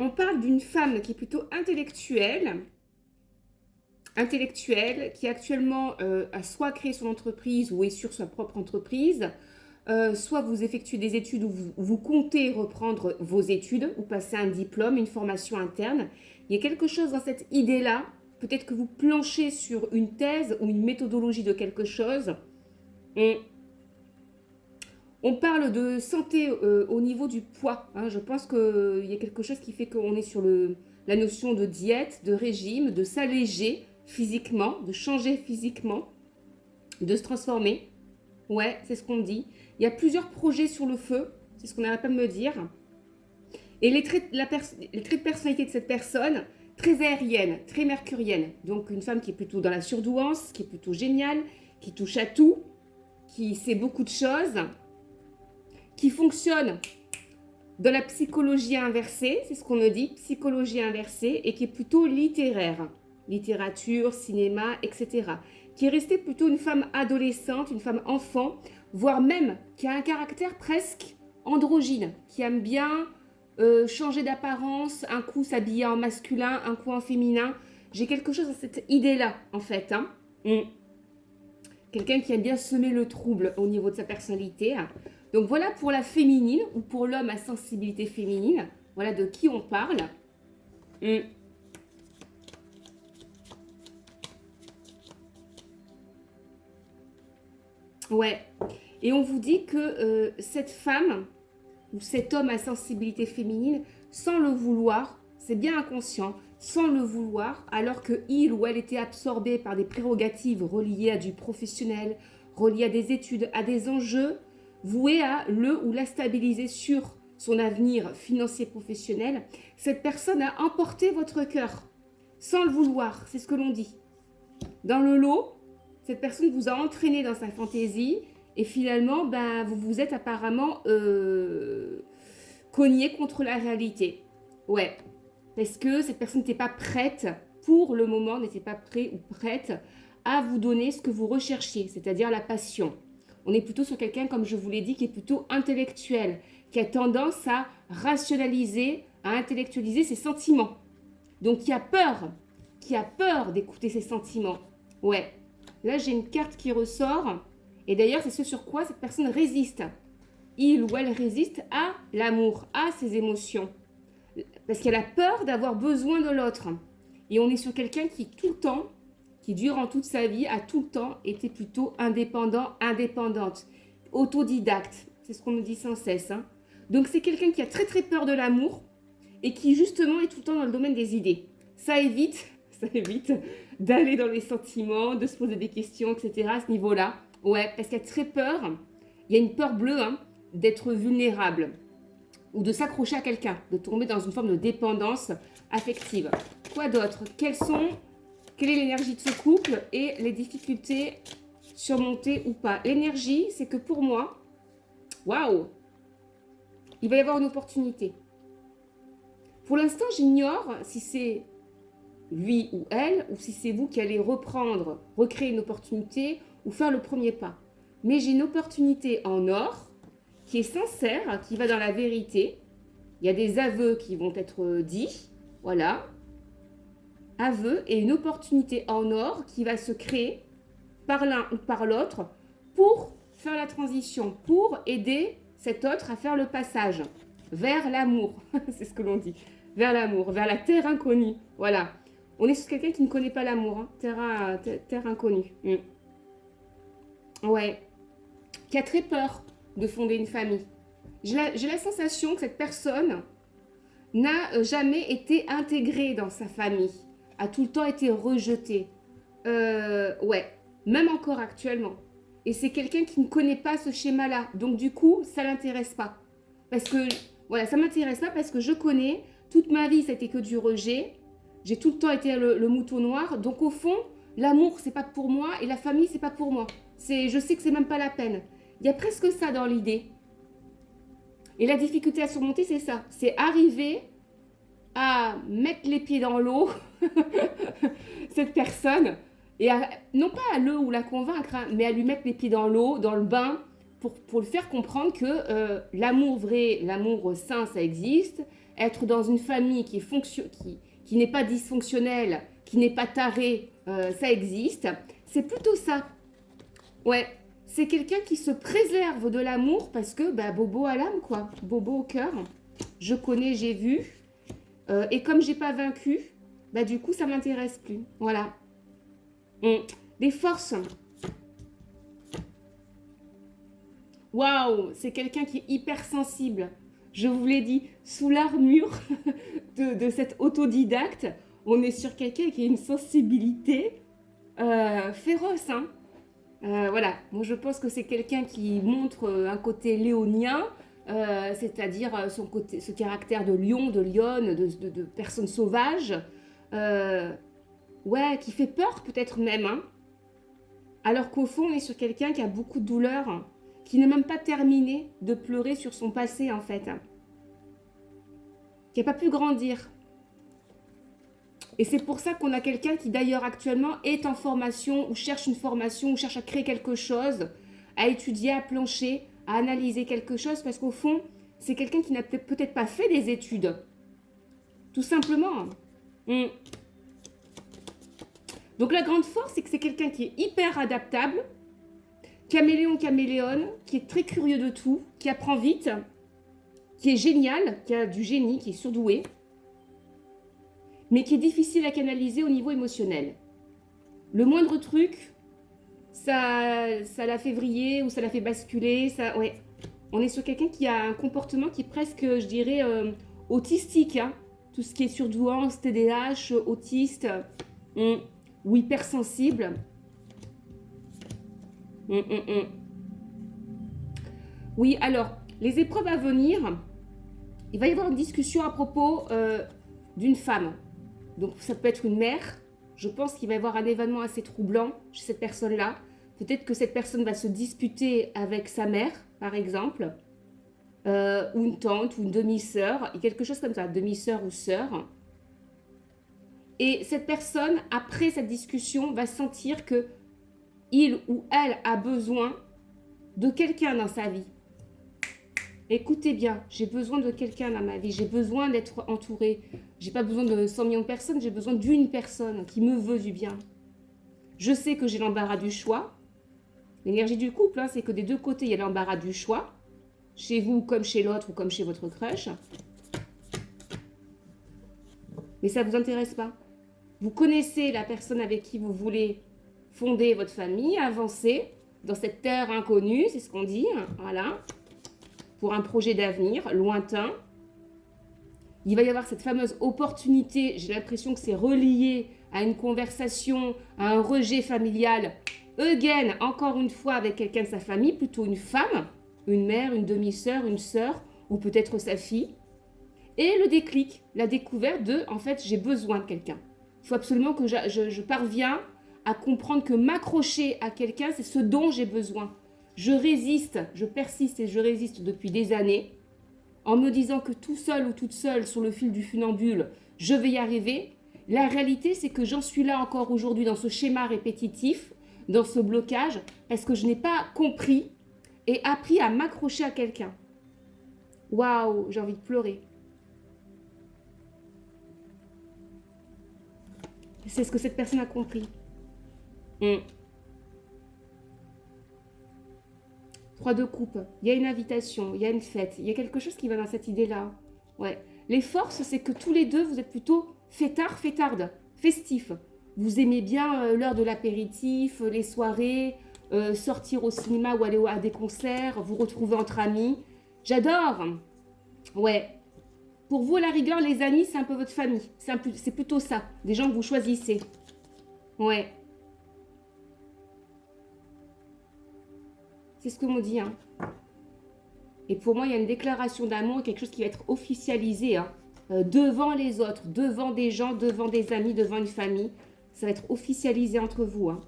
on parle d'une femme qui est plutôt intellectuelle, qui actuellement a soit créé son entreprise ou est sur sa propre entreprise, soit vous effectuez des études ou vous comptez reprendre vos études ou passer un diplôme, une formation interne. Il y a quelque chose dans cette idée-là, peut-être que vous planchez sur une thèse ou une méthodologie de quelque chose. On parle de santé au niveau du poids. Hein. Je pense qu'il y a quelque chose qui fait qu'on est sur la notion de diète, de régime, de s'alléger physiquement, de changer physiquement, de se transformer. Ouais, c'est ce qu'on dit. Il y a plusieurs projets sur le feu, c'est ce qu'on n'arrête pas de me dire. Et les traits de personnalité de cette personne, très aérienne, très mercurienne. Donc une femme qui est plutôt dans la surdouance, qui est plutôt géniale, qui touche à tout, qui sait beaucoup de choses, qui fonctionne dans la psychologie inversée, c'est ce qu'on me dit, psychologie inversée, et qui est plutôt littéraire, littérature, cinéma, etc. Qui est restée plutôt une femme adolescente, une femme enfant, voire même qui a un caractère presque androgyne, qui aime bien changer d'apparence, un coup s'habiller en masculin, un coup en féminin. J'ai quelque chose dans cette idée-là, en fait. Hein. Quelqu'un qui aime bien semer le trouble au niveau de sa personnalité. Donc voilà pour la féminine ou pour l'homme à sensibilité féminine. Voilà de qui on parle. Ouais. Et on vous dit que cette femme ou cet homme à sensibilité féminine, sans le vouloir, c'est bien inconscient, sans le vouloir, alors que il ou elle était absorbé par des prérogatives reliées à du professionnel, reliées à des études, à des enjeux, voués à le ou la stabiliser sur son avenir financier professionnel, cette personne a emporté votre cœur, sans le vouloir, c'est ce que l'on dit. Dans le lot, cette personne vous a entraîné dans sa fantaisie, et finalement, vous vous êtes apparemment cogné contre la réalité. Ouais, parce que cette personne n'était pas prête, pour le moment, n'était pas prêt ou prête à vous donner ce que vous recherchiez, c'est-à-dire la passion. On est plutôt sur quelqu'un, comme je vous l'ai dit, qui est plutôt intellectuel, qui a tendance à rationaliser, à intellectualiser ses sentiments. Donc, qui a peur d'écouter ses sentiments. Ouais, là, j'ai une carte qui ressort. Et d'ailleurs, c'est ce sur quoi cette personne résiste. Il ou elle résiste à l'amour, à ses émotions. Parce qu'elle a peur d'avoir besoin de l'autre. Et on est sur quelqu'un qui, tout le temps, qui durant toute sa vie, a tout le temps été plutôt indépendante, autodidacte. C'est ce qu'on me dit sans cesse. Hein. Donc, c'est quelqu'un qui a très très peur de l'amour et qui, justement, est tout le temps dans le domaine des idées. Ça évite d'aller dans les sentiments, de se poser des questions, etc. à ce niveau-là. Ouais, parce qu'il y a très peur, il y a une peur bleue d'être vulnérable ou de s'accrocher à quelqu'un, de tomber dans une forme de dépendance affective. Quoi d'autre? Quelle est l'énergie de ce couple et les difficultés surmontées ou pas? L'énergie, c'est que pour moi, waouh, il va y avoir une opportunité. Pour l'instant, j'ignore si c'est lui ou elle, ou si c'est vous qui allez recréer une opportunité ou faire le premier pas. Mais j'ai une opportunité en or qui est sincère, qui va dans la vérité. Il y a des aveux qui vont être dits, voilà. Aveux et une opportunité en or qui va se créer par l'un ou par l'autre pour faire la transition, pour aider cet autre à faire le passage vers l'amour. C'est ce que l'on dit. Vers l'amour, vers la terre inconnue. Voilà. On est sur quelqu'un qui ne connaît pas l'amour, hein. Terre inconnue. Ouais. Qui a très peur de fonder une famille. J'ai la sensation que cette personne n'a jamais été intégrée dans sa famille, a tout le temps été rejetée. Ouais, même encore actuellement. Et c'est quelqu'un qui ne connaît pas ce schéma-là. Donc du coup, ça ne l'intéresse pas. Parce que, voilà, ça ne m'intéresse pas parce que je connais, toute ma vie, ça a été que du rejet. J'ai tout le temps été le mouton noir. Donc au fond, l'amour, c'est pas pour moi et la famille, c'est pas pour moi. Je sais que c'est même pas la peine. Il y a presque ça dans l'idée. Et la difficulté à surmonter, c'est ça. C'est arriver à mettre les pieds dans l'eau, cette personne, et non pas à le ou la convaincre, hein, mais à lui mettre les pieds dans l'eau, dans le bain, pour le faire comprendre que l'amour vrai, l'amour sain, ça existe. être dans une famille qui n'est pas dysfonctionnelle, qui n'est pas tarée, ça existe. C'est plutôt ça. Ouais, c'est quelqu'un qui se préserve de l'amour parce que, bah, bobo à l'âme, quoi. Bobo au cœur. Je connais, j'ai vu. Et comme j'ai pas vaincu, bah, du coup, ça m'intéresse plus. Voilà. Des forces. Waouh, c'est quelqu'un qui est hypersensible. Je vous l'ai dit, sous l'armure de cet autodidacte, on est sur quelqu'un qui a une sensibilité féroce. Hein. Voilà, moi je pense que c'est quelqu'un qui montre un côté léonien, c'est-à-dire ce caractère de lion, de lionne, de personne sauvage. Ouais, qui fait peur peut-être même. Hein. Alors qu'au fond, on est sur quelqu'un qui a beaucoup de douleur, qui n'est même pas terminé de pleurer sur son passé en fait, qui n'a pas pu grandir. Et c'est pour ça qu'on a quelqu'un qui d'ailleurs actuellement est en formation ou cherche une formation ou cherche à créer quelque chose, à étudier, à plancher, à analyser quelque chose parce qu'au fond, c'est quelqu'un qui n'a peut-être pas fait des études. Tout simplement. Donc la grande force, c'est que c'est quelqu'un qui est hyper adaptable, caméléon, qui est très curieux de tout, qui apprend vite, qui est génial, qui a du génie, qui est surdoué, mais qui est difficile à canaliser au niveau émotionnel. Le moindre truc, ça la fait vriller ou ça la fait basculer. Ça, ouais. On est sur quelqu'un qui a un comportement qui est presque, je dirais, autistique. Hein. Tout ce qui est surdouance, TDAH, autiste ou hypersensible. Oui, alors, les épreuves à venir, il va y avoir une discussion à propos d'une femme. Donc ça peut être une mère. Je pense qu'il va y avoir un événement assez troublant chez cette personne-là. Peut-être que cette personne va se disputer avec sa mère, par exemple, ou une tante, ou une demi-sœur, quelque chose comme ça, demi-sœur ou sœur. Et cette personne, après cette discussion, va sentir que il ou elle a besoin de quelqu'un dans sa vie. Écoutez bien, j'ai besoin de quelqu'un dans ma vie, j'ai besoin d'être entourée. J'ai pas besoin de 100 millions de personnes, j'ai besoin d'une personne qui me veut du bien. Je sais que j'ai l'embarras du choix. L'énergie du couple, hein, c'est que des deux côtés, il y a l'embarras du choix. Chez vous comme chez l'autre ou comme chez votre crush. Mais ça ne vous intéresse pas. Vous connaissez la personne avec qui vous voulez fonder votre famille, avancer dans cette terre inconnue, c'est ce qu'on dit, voilà, pour un projet d'avenir lointain. Il va y avoir cette fameuse opportunité, j'ai l'impression que c'est relié à une conversation, à un rejet familial. Again, encore une fois avec quelqu'un de sa famille, plutôt une femme, une mère, une demi-sœur, une sœur, ou peut-être sa fille. Et le déclic, la découverte de, en fait, j'ai besoin de quelqu'un. Il faut absolument que je parviens à comprendre que m'accrocher à quelqu'un, c'est ce dont j'ai besoin. Je résiste, je persiste et je résiste depuis des années, en me disant que tout seul ou toute seule, sur le fil du funambule, je vais y arriver. La réalité, c'est que j'en suis là encore aujourd'hui dans ce schéma répétitif, dans ce blocage, parce que je n'ai pas compris et appris à m'accrocher à quelqu'un. Waouh, j'ai envie de pleurer. C'est ce que cette personne a compris. 3 de coupe, il y a une invitation, il y a une fête, il y a quelque chose qui va dans cette idée-là. Ouais. Les forces, c'est que tous les deux, vous êtes plutôt fêtards, fêtardes, festifs. Vous aimez bien l'heure de l'apéritif, les soirées, sortir au cinéma ou aller à des concerts, vous retrouver entre amis. J'adore. Ouais. Pour vous, à la rigueur, les amis, c'est un peu votre famille. C'est plutôt ça, des gens que vous choisissez. Ouais. C'est ce que m'on dit. Hein. Et pour moi, il y a une déclaration d'amour, quelque chose qui va être officialisé devant les autres, devant des gens, devant des amis, devant une famille. Ça va être officialisé entre vous. Hein.